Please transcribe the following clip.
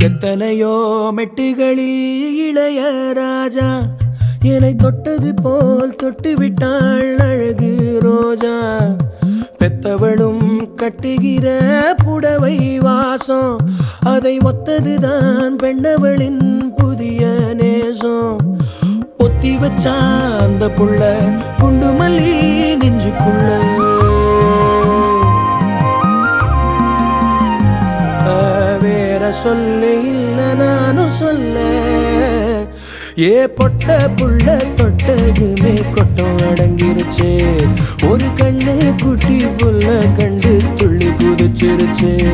எத்தனையோ மெட்டுகளில் இளைய ராஜா என்னை தொட்டது போல் தொட்டு விட்டாள் அழகு ரோஜா. பெத்தவளும் கட்டுகிற புடவை வாசம் அதை ஒத்ததுதான் பெண்ணவளின் புதிய நேசம். ஒத்தி வச்சா அந்த புள்ள குண்டு மல்லி நெஞ்சுக்குள்ள. வேற சொல்ல இல்ல நானும் சொல்ல. ஏ பொட்ட புள்ள தொட்டதுமே கொட்டம் அடங்கிருச்சு. ஒரு கண்ணு குட்டி புள்ள கண்டு துள்ளி குதிச்சிருச்சு.